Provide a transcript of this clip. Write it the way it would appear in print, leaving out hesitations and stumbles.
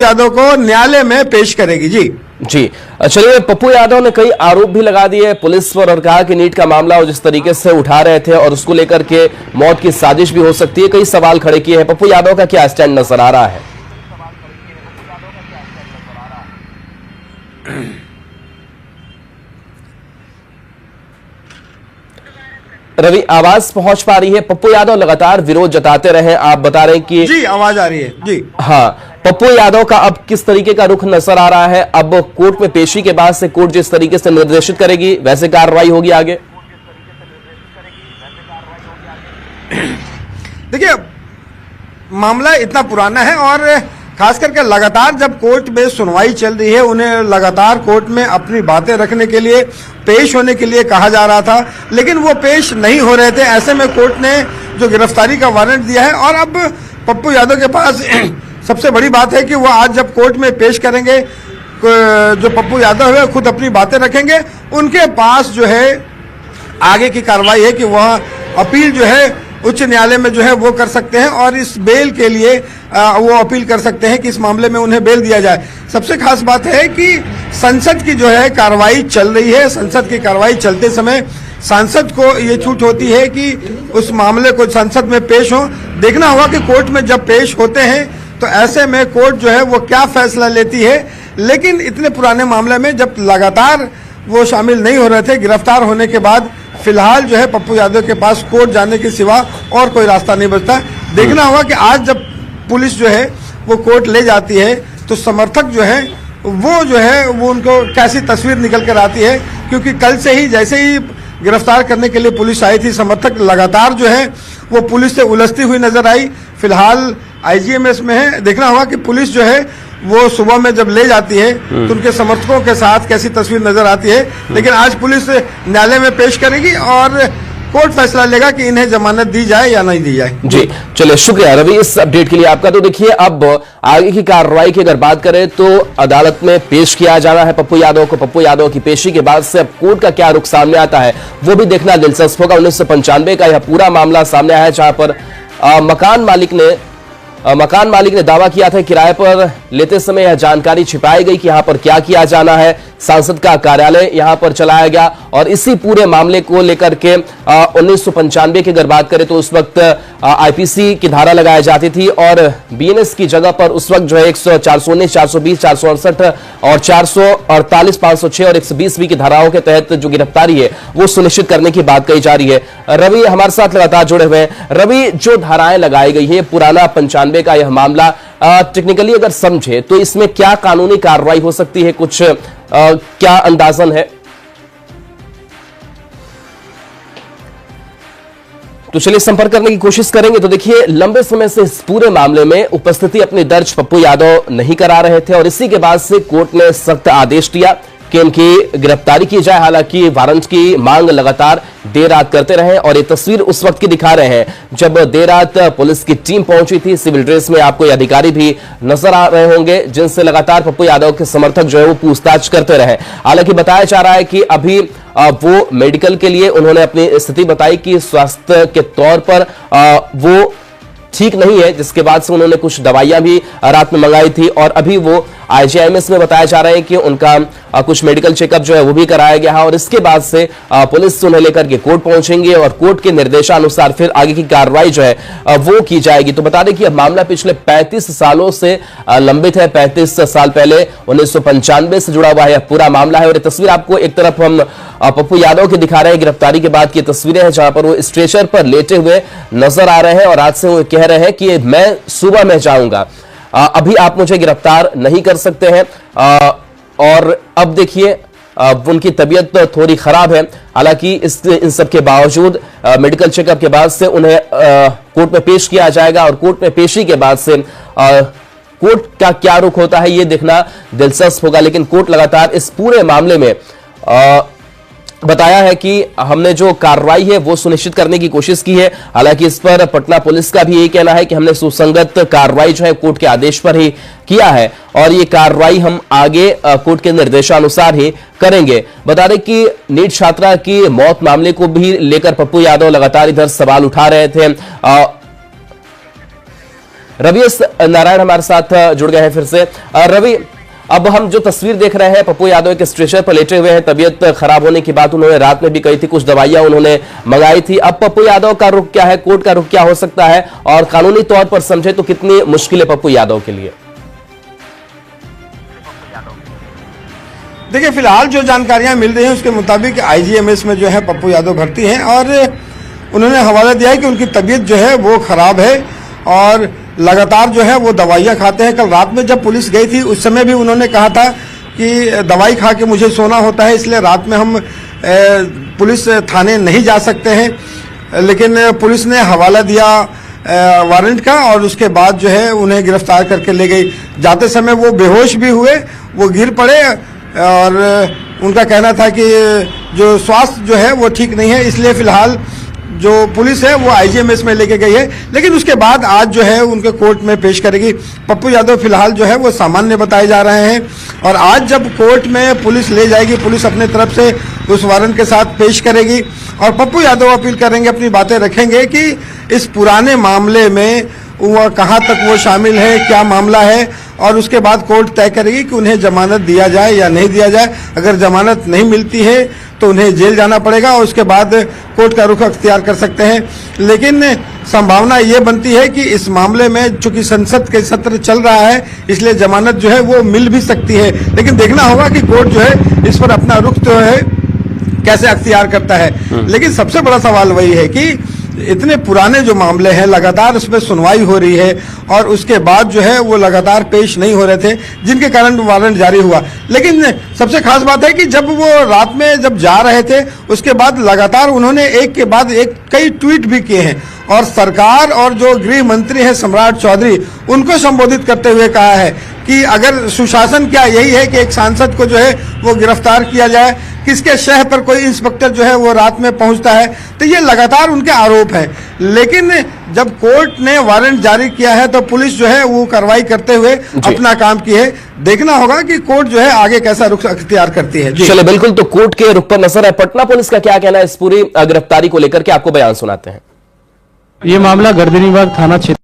यादव को न्यायालय में पेश करेगी। जी चलिए, पप्पू यादव ने कई आरोप भी लगा दिए पुलिस पर और कहा कि नीट का मामला जिस तरीके से उठा रहे थे और उसको लेकर के मौत की साजिश भी हो सकती है, कई सवाल खड़े किए हैं। पप्पू यादव का क्या स्टैंड नजर आ रहा है? रवि, आवाज पहुंच पा रही है? पप्पू यादव लगातार विरोध जताते रहे, आप बता रहे हैं कि जी आवाज आ रही है। जी हाँ, पप्पू यादव का अब किस तरीके का रुख नजर आ रहा है? अब कोर्ट में पेशी के बाद से कोर्ट जिस तरीके से निर्देशित करेगी वैसे कार्रवाई होगी आगे? देखिए, मामला इतना पुराना है और खास करके लगातार जब कोर्ट में सुनवाई चल रही है, उन्हें लगातार कोर्ट में अपनी बातें रखने के लिए, पेश होने के लिए कहा जा रहा था, लेकिन वो पेश नहीं हो रहे थे। ऐसे में कोर्ट ने जो गिरफ्तारी का वारंट दिया है और अब पप्पू यादव के पास सबसे बड़ी बात है कि वो आज जब कोर्ट में पेश करेंगे, जो पप्पू यादव है खुद अपनी बातें रखेंगे, उनके पास जो है आगे की कार्रवाई है कि वह अपील जो है उच्च न्यायालय में जो है वो कर सकते हैं और इस बेल के लिए वो अपील कर सकते हैं कि इस मामले में उन्हें बेल दिया जाए। सबसे खास बात है कि संसद की जो है कार्रवाई चल रही है। संसद की कार्रवाई चलते समय सांसद को ये छूट होती है कि उस मामले को संसद में पेश हो। देखना होगा कि कोर्ट में जब पेश होते हैं तो ऐसे में कोर्ट जो है वो क्या फैसला लेती है। लेकिन इतने पुराने मामले में जब लगातार वो शामिल नहीं हो रहे थे, गिरफ्तार होने के बाद फिलहाल जो है पप्पू यादव के पास कोर्ट जाने के सिवा और कोई रास्ता नहीं बचता। देखना होगा कि आज जब पुलिस जो है वो कोर्ट ले जाती है तो समर्थक जो है वो उनको कैसी तस्वीर निकल कर आती है, क्योंकि कल से ही जैसे ही गिरफ्तार करने के लिए पुलिस आई थी, समर्थक लगातार जो है वो पुलिस से उलझती हुई नजर आई। फिलहाल आईजीएमएस में है। देखना होगा कि पुलिस जो है वो सुबह में जब ले जाती है तो उनके समर्थकों के साथ कैसी तस्वीर नजर आती है। लेकिन आज पुलिस न्यायालय में पेश करेगी और कोर्ट फैसला लेगा कि इन्हें जमानत दी जाए या नहीं दी जाए। जी चलिए, शुक्रिया रवि इस अपडेट के लिए आपका। तो देखिए, अब आगे की कार्रवाई की अगर बात करें तो अदालत में पेश किया जाना है पप्पू यादव को। पप्पू यादव की पेशी के बाद से अब कोर्ट का क्या रुख सामने आता है वो भी देखना दिलचस्प होगा। 1995 का यह पूरा मामला सामने आया जहां पर मकान मालिक ने दावा किया था किराए पर लेते समय यह जानकारी छिपाई गई कि यहां पर क्या किया जाना है। सांसद का कार्यालय यहां पर चलाया गया और इसी पूरे मामले को लेकर के 1995 की अगर बात करें तो उस वक्त आईपीसी की धारा लगाई जाती थी और बीएनएस की जगह पर उस वक्त जो है 419, 420, 468 और 448, 506 और 120 की धाराओं के तहत जो गिरफ्तारी है वो सुनिश्चित करने की बात कही जा रही है। रवि हमारे साथ लगातार जुड़े हुए हैं। रवि, जो धाराएं लगाई गई है, पुराना 95 का यह मामला, टेक्निकली अगर समझे तो इसमें क्या कानूनी कार्रवाई हो सकती है, कुछ क्या अंदाजन है? तो चलिए संपर्क करने की कोशिश करेंगे। तो देखिए, लंबे समय से इस पूरे मामले में उपस्थिति अपनी दर्ज पप्पू यादव नहीं करा रहे थे और इसी के बाद से कोर्ट ने सख्त आदेश दिया कि इनकी गिरफ्तारी की जाए। हालांकि वारंट की मांग लगातार देर रात करते रहे और ये तस्वीर उस वक्त की दिखा रहे हैं जब देर रात पुलिस की टीम पहुंची थी। सिविल ड्रेस में आपको ये अधिकारी भी नजर आ रहे होंगे जिनसे लगातार पप्पू यादव के समर्थक जो है वो पूछताछ करते रहे। हालांकि बताया जा रहा है कि अभी वो मेडिकल के लिए उन्होंने अपनी स्थिति बताई कि स्वास्थ्य के तौर पर वो ठीक नहीं है, जिसके बाद से उन्होंने कुछ दवाइयां भी रात में मंगाई थी और अभी वो आईजीआईएमएस में बताया जा रहा है कि उनका कुछ मेडिकल चेकअप जो है वो भी कराया गया है और इसके बाद से पुलिस उन्हें लेकर के कोर्ट पहुंचेंगे और कोर्ट के निर्देशानुसार फिर आगे की कार्रवाई जो है वो की जाएगी। तो बता दें कि यह मामला पिछले 35 सालों से लंबित है। 35 साल पहले 1995 से जुड़ा हुआ है पूरा मामला है और ये तस्वीर आपको एक तरफ हम पप्पू यादव की दिखा रहे हैं, गिरफ्तारी के बाद की तस्वीरें हैं जहां पर वो स्ट्रेचर पर लेटे हुए नजर आ रहे हैं और आज से वो कह रहे हैं कि मैं सुबह में जाऊंगा, अभी आप मुझे गिरफ्तार नहीं कर सकते हैं। और अब देखिए, उनकी तबीयत थोड़ी खराब है। हालांकि इन सब के बावजूद मेडिकल चेकअप के बाद से उन्हें कोर्ट में पेश किया जाएगा और कोर्ट में पेशी के बाद से कोर्ट का क्या रुख होता है ये देखना दिलचस्प होगा। लेकिन कोर्ट लगातार इस पूरे मामले में बताया है कि हमने जो कार्रवाई है वो सुनिश्चित करने की कोशिश की है। हालांकि इस पर पटना पुलिस का भी यही कहना है कि हमने सुसंगत कार्रवाई जो है कोर्ट के आदेश पर ही किया है और ये कार्रवाई हम आगे कोर्ट के निर्देशानुसार ही करेंगे। बता दें कि नीट छात्रा की मौत मामले को भी लेकर पप्पू यादव लगातार इधर सवाल उठा रहे थे। रवि एस नारायण हमारे साथ जुड़ गए हैं फिर से। रवि, अब हम जो तस्वीर देख रहे हैं, पप्पू यादव एक स्ट्रेचर पर लेटे हुए हैं। तबीयत खराब होने की बात उन्होंने रात में भी कही थी, कुछ दवाइयां उन्होंने मंगाई थी। अब पप्पू यादव का रुख क्या है, कोर्ट का रुख क्या हो सकता है, और कानूनी तौर पर समझे तो कितनी मुश्किल है पप्पू यादव के लिए? देखिए, फिलहाल जो जानकारियां मिल रही हैं उसके मुताबिक आईजीएमएस में जो है पप्पू यादव भर्ती हैं और उन्होंने हवाला दिया है कि उनकी तबीयत जो है वो खराब है और लगातार जो है वो दवाइयां खाते हैं। कल रात में जब पुलिस गई थी उस समय भी उन्होंने कहा था कि दवाई खा के मुझे सोना होता है, इसलिए रात में हम पुलिस थाने नहीं जा सकते हैं। लेकिन पुलिस ने हवाला दिया वारंट का और उसके बाद जो है उन्हें गिरफ्तार करके ले गई। जाते समय वो बेहोश भी हुए, वो गिर पड़े और उनका कहना था कि जो स्वास्थ्य जो है वो ठीक नहीं है, इसलिए फिलहाल जो पुलिस है वो आईजीएमएस में लेके गई है। लेकिन उसके बाद आज जो है उनके कोर्ट में पेश करेगी। पप्पू यादव फिलहाल जो है वो सामान्य बताए जा रहे हैं और आज जब कोर्ट में पुलिस ले जाएगी, पुलिस अपने तरफ से उस वारंट के साथ पेश करेगी और पप्पू यादव अपील करेंगे, अपनी बातें रखेंगे कि इस पुराने मामले में वह कहाँ तक वो शामिल है, क्या मामला है, और उसके बाद कोर्ट तय करेगी कि उन्हें जमानत दिया जाए या नहीं दिया जाए। अगर जमानत नहीं मिलती है तो उन्हें जेल जाना पड़ेगा और उसके बाद कोर्ट का रुख अख्तियार कर सकते हैं। लेकिन संभावना ये बनती है कि इस मामले में चूंकि संसद के सत्र चल रहा है इसलिए जमानत जो है वो मिल भी सकती है। लेकिन देखना होगा कि कोर्ट जो है इस पर अपना रुख जो है कैसे अख्तियार करता है। लेकिन सबसे बड़ा सवाल वही है कि इतने पुराने जो मामले हैं लगातार उसमें सुनवाई हो रही है और उसके बाद जो है वो लगातार पेश नहीं हो रहे थे, जिनके कारण वारंट जारी हुआ। लेकिन सबसे खास बात है कि जब वो रात में जब जा रहे थे उसके बाद लगातार उन्होंने एक के बाद एक कई ट्वीट भी किए हैं और सरकार और जो गृह मंत्री हैं सम्राट चौधरी उनको संबोधित करते हुए कहा है कि अगर सुशासन क्या यही है कि एक सांसद को जो है वो गिरफ्तार किया जाए, किसके शहर पर कोई इंस्पेक्टर जो है वो रात में पहुंचता है, तो ये लगातार उनके आरोप हैं। लेकिन जब कोर्ट ने वारंट जारी किया है तो पुलिस जो है वो कार्रवाई करते हुए अपना काम की है। देखना होगा कि कोर्ट जो है आगे कैसा रुख अख्तियार करती है। चलिए, बिल्कुल, तो कोर्ट के रुख पर नजर है। पटना पुलिस का क्या कहना है इस पूरी गिरफ्तारी को लेकर के, आपको बयान सुनाते हैं। ये मामला गर्दनीबाग थाना क्षेत्र